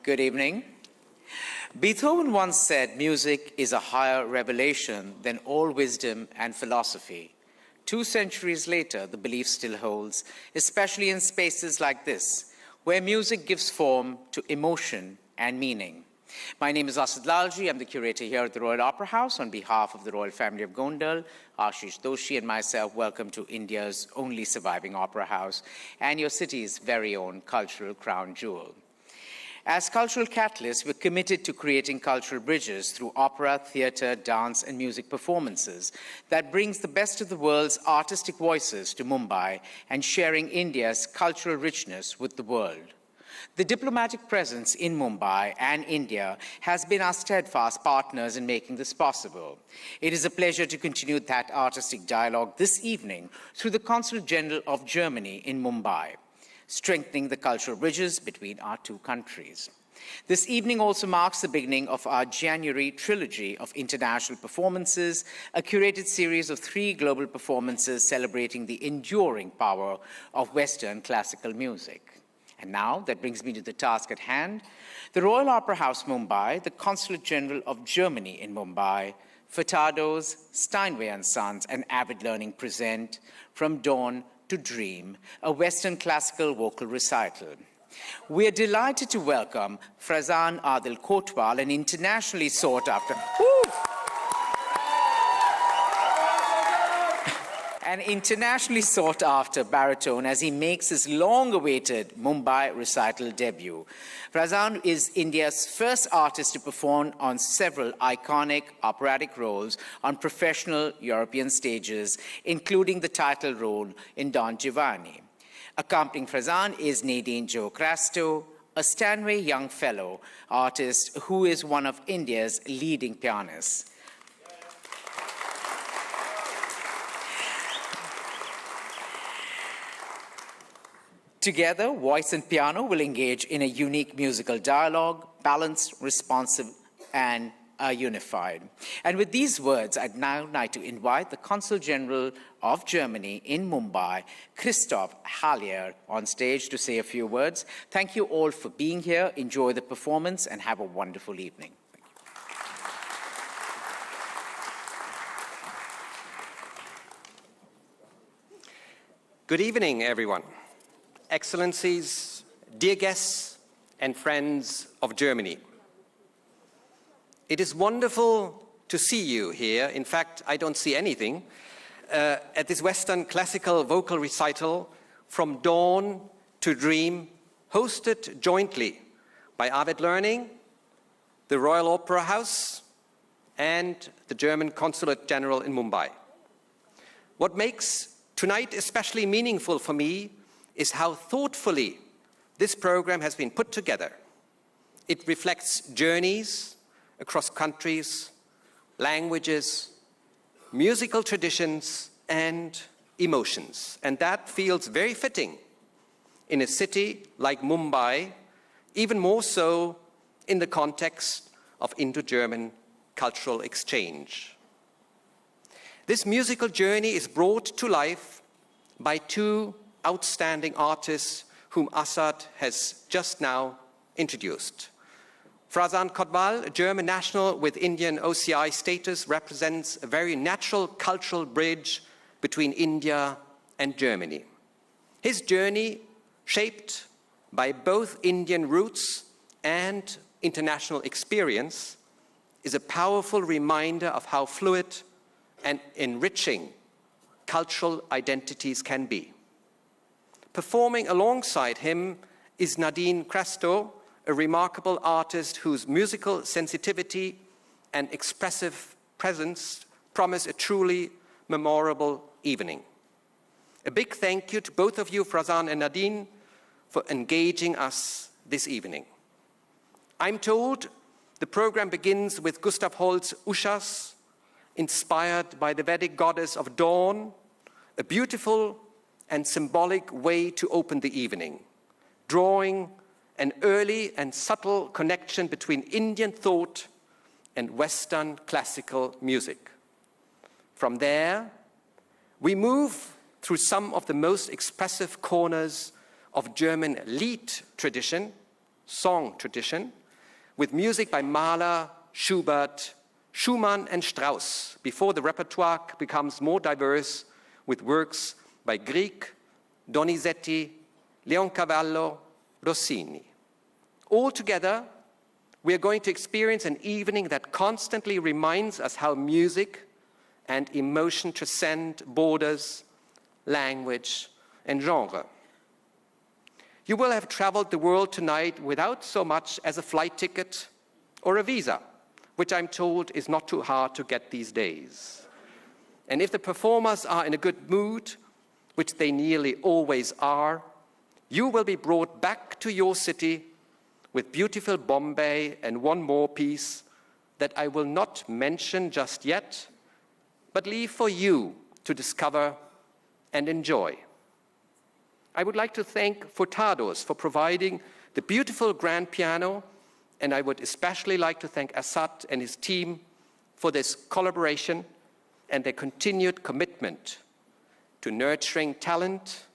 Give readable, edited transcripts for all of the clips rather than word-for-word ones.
Good evening. Beethoven once said, music is a higher revelation than all wisdom and philosophy. 2 centuries later, the belief still holds, especially in spaces like this, where music gives form to emotion and meaning. My name is Asad Lalji. I'm the curator here at the Royal Opera House. On behalf of the royal family of Gondal, Ashish Doshi and myself, welcome to India's only surviving opera house and your city's very own cultural crown jewel. As cultural catalysts, we're committed to creating cultural bridges through opera, theater, dance, and music performances that brings the best of the world's artistic voices to Mumbai and sharing India's cultural richness with the world. The diplomatic presence in Mumbai and India has been our steadfast partners in making this possible. It is a pleasure to continue that artistic dialogue this evening through the Consulate General of Germany in Mumbai, strengthening the cultural bridges between our two countries. This evening also marks the beginning of our January trilogy of international performances, a curated series of 3 global performances celebrating the enduring power of Western classical music. And now, that brings me to the task at hand. The Royal Opera House, Mumbai, the Consulate General of Germany in Mumbai, Furtado's, Steinway & Sons, and Avid Learning present From Dawn to Dream, a Western classical vocal recital. We are delighted to welcome Frazan Adil Kotwal, an internationally sought after baritone as he makes his long-awaited Mumbai recital debut. Frazan is India's first artist to perform on several iconic operatic roles on professional European stages, including the title role in Don Giovanni. Accompanying Frazan is Nadine Jo Crasto, a Steinway Young Fellow artist who is one of India's leading pianists. Together, voice and piano will engage in a unique musical dialogue, balanced, responsive, and unified. And with these words, I'd now like to invite the Consul General of Germany in Mumbai, Christoph Hallier, on stage to say a few words. Thank you all for being here. Enjoy the performance and have a wonderful evening. Good evening, everyone. Excellencies, dear guests and friends of Germany. It is wonderful to see you here. In fact, I don't see anything at this Western classical vocal recital From Dawn to Dream, hosted jointly by Avid Learning, the Royal Opera House, and the German Consulate General in Mumbai. What makes tonight especially meaningful for me is how thoughtfully this program has been put together. It reflects journeys across countries, languages, musical traditions, and emotions. And that feels very fitting in a city like Mumbai, even more so in the context of Indo-German cultural exchange. This musical journey is brought to life by 2 outstanding artists whom Asad has just now introduced. Frazan Kotwal, a German national with Indian OCI status, represents a very natural cultural bridge between India and Germany. His journey, shaped by both Indian roots and international experience, is a powerful reminder of how fluid and enriching cultural identities can be. Performing alongside him is Nadine Jo Crasto, a remarkable artist whose musical sensitivity and expressive presence promise a truly memorable evening. A big thank you to both of you, Frazan and Nadine, for engaging us this evening. I'm told the program begins with Gustav Holst's Ushas, inspired by the Vedic goddess of dawn, a beautiful and symbolic way to open the evening, drawing an early and subtle connection between Indian thought and Western classical music. From there, we move through some of the most expressive corners of German Lied tradition song tradition, with music by Mahler, Schubert, Schumann, and Strauss, before the repertoire becomes more diverse with works by Grieg, Donizetti, Leoncavallo, Rossini. Altogether, we are going to experience an evening that constantly reminds us how music and emotion transcend borders, language, and genre. You will have traveled the world tonight without so much as a flight ticket or a visa, which I'm told is not too hard to get these days. And if the performers are in a good mood, which they nearly always are, you will be brought back to your city with beautiful Bombay and one more piece that I will not mention just yet, but leave for you to discover and enjoy. I would like to thank Furtados for providing the beautiful grand piano, and I would especially like to thank Assad and his team for this collaboration and their continued commitment to nurturing talent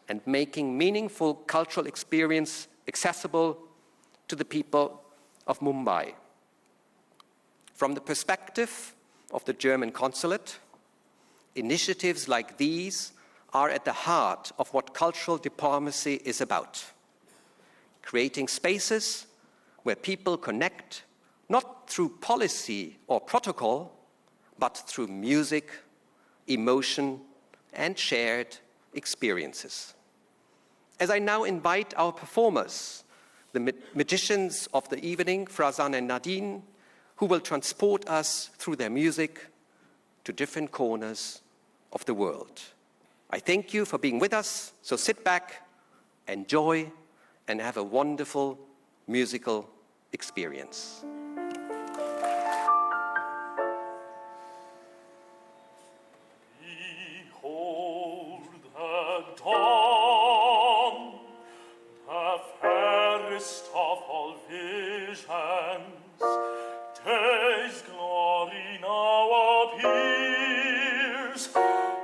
and making meaningful cultural experience accessible to the people of Mumbai. From the perspective of the German consulate, initiatives like these are at the heart of what cultural diplomacy is about. Creating spaces where people connect, not through policy or protocol, but through music, emotion, and shared experiences. As I now invite our performers, the magicians of the evening, Frazan and Nadine, who will transport us through their music to different corners of the world. I thank you for being with us, so sit back, enjoy, and have a wonderful musical experience. Behold the dawn, the fairest of all visions, day's glory now appears.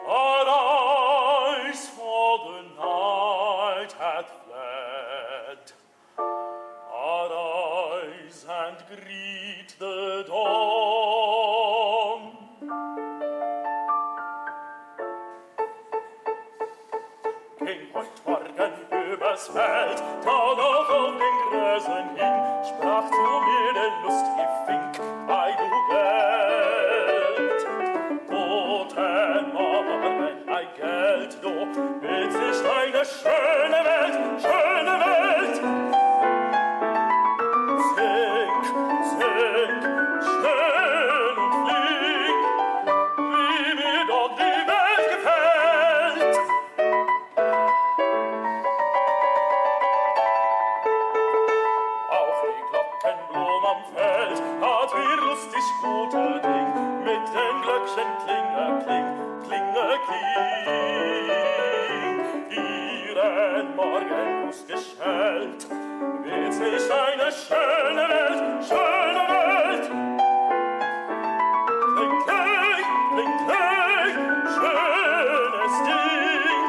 Arise, for the night hath fled. Arise and greet the dawn. Ging heut Morgen übers Feld, da noch auf den Gräsern hing, sprach zu mir der lustige Fink, ei du Geld. Guten Morgen, ei Geld, du willst nicht eine schöne Welt, schöne Welt. Sing, sing, schön und flieg, wie mir doch die Welt gefällt. Auf die Glockenblum am Feld hat wie lustig guter Ding mit den Glöckchen klinge, kling, klinge, kling. Ihren Morgengruß geschellt, wird's nicht eine schöne Welt, schöne Welt. Kling, kling, kling, kling, schönes Ding,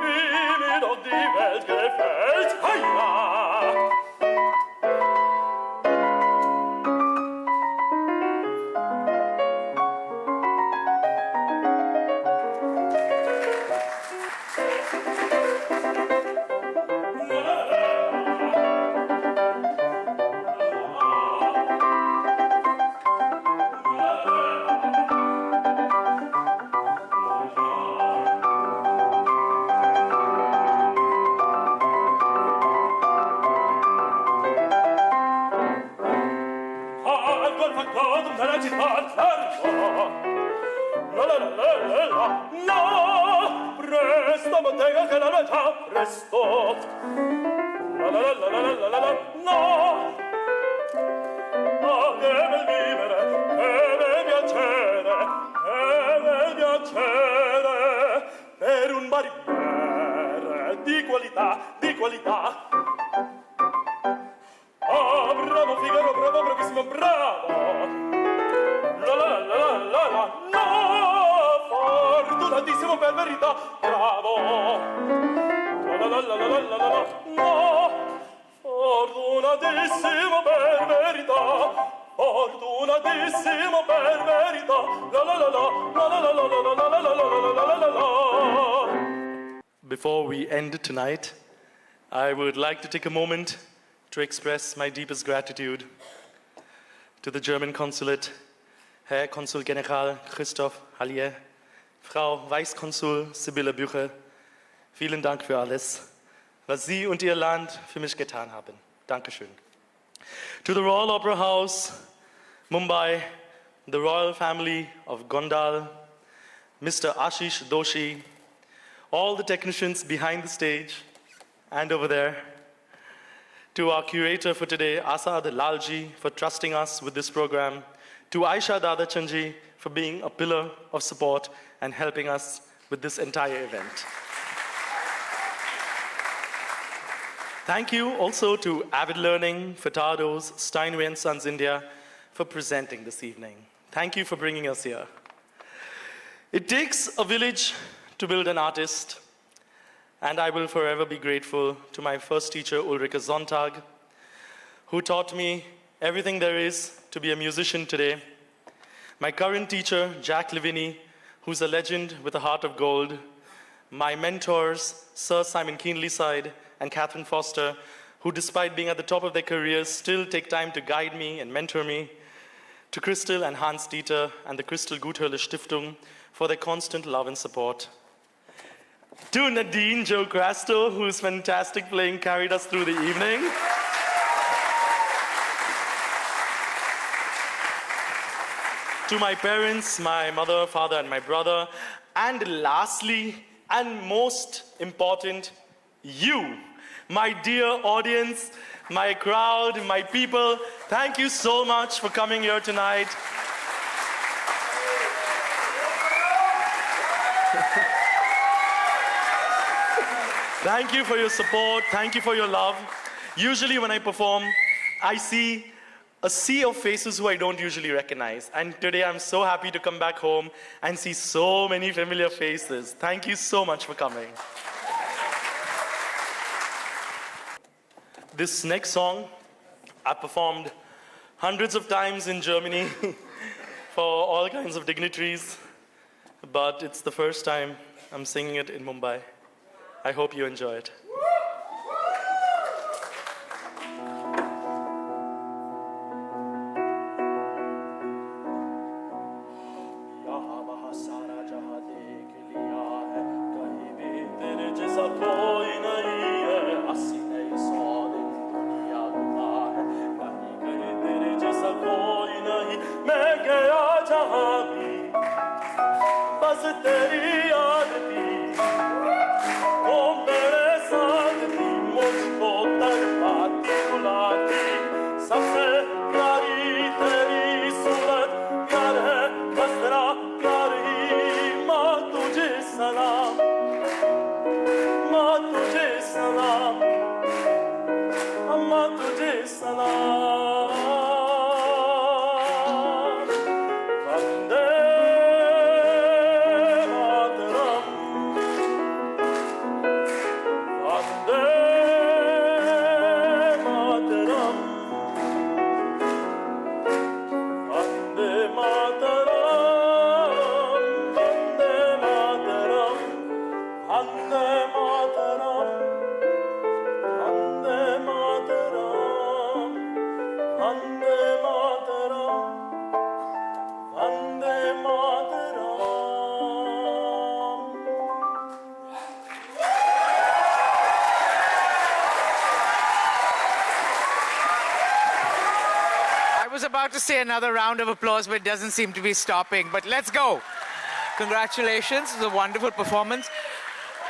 wie mir doch die Welt gefällt. Heia! Di qualità. Ah, bravo Figaro, bravo, bravissimo, bravo. La la la la la la, no, fortunatissimo per verità, bravo. La la la la la la la, no, fortunatissimo per verità, fortunatissimo per verità, la la la la, la la la la la la la la la la la. Before we end tonight, I would like to take a moment to express my deepest gratitude to the German Consulate, Herr Konsul General Christoph Hallier, Frau Reichskonsul Sibylle Bücher. Vielen Dank für alles, was Sie und Ihr Land für mich getan haben. Dankeschön. To the Royal Opera House, Mumbai, the royal family of Gondal, Mr. Ashish Doshi, all the technicians behind the stage and over there, to our curator for today, Asad Lalji, for trusting us with this program, to Aisha Dadachanji for being a pillar of support and helping us with this entire event. Thank you also to Avid Learning, Furtado's, Steinway and Sons India for presenting this evening. Thank you for bringing us here. It takes a village to build an artist, and I will forever be grateful to my first teacher, Ulrike Sonntag, who taught me everything there is to be a musician today. My current teacher, Jack Livini, who's a legend with a heart of gold. My mentors, Sir Simon Keenlyside and Catherine Foster, who despite being at the top of their careers, still take time to guide me and mentor me. To Crystal and Hans Dieter and the Crystal Guthöhle Stiftung for their constant love and support. To Nadine Jo Crasto, whose fantastic playing carried us through the evening. To my parents, my mother, father, and my brother. And lastly, and most important, you, my dear audience, my crowd, my people. Thank you so much for coming here tonight. Thank you for your support. Thank you for your love. Usually when I perform, I see a sea of faces who I don't usually recognize. And today I'm so happy to come back home and see so many familiar faces. Thank you so much for coming. This next song I performed hundreds of times in Germany for all kinds of dignitaries, but it's the first time I'm singing it in Mumbai. I hope you enjoy it. To say another round of applause, but it doesn't seem to be stopping. But let's go. Congratulations. It was a wonderful performance.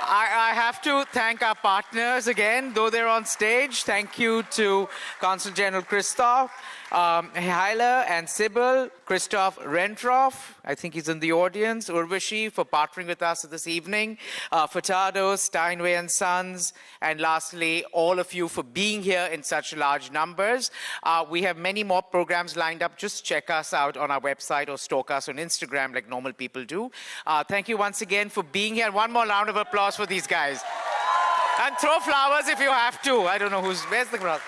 I have to thank our partners again, though they're on stage. Thank you to Consul General Christoph Heiler and Sybil, Christoph Rentroff, I think he's in the audience, Urvashi for partnering with us this evening, Furtado, Steinway and Sons, and lastly, all of you for being here in such large numbers. We have many more programs lined up. Just check us out on our website or stalk us on Instagram like normal people do. Thank you once again for being here. One more round of applause for these guys. And throw flowers if you have to. I don't know where's the crowd?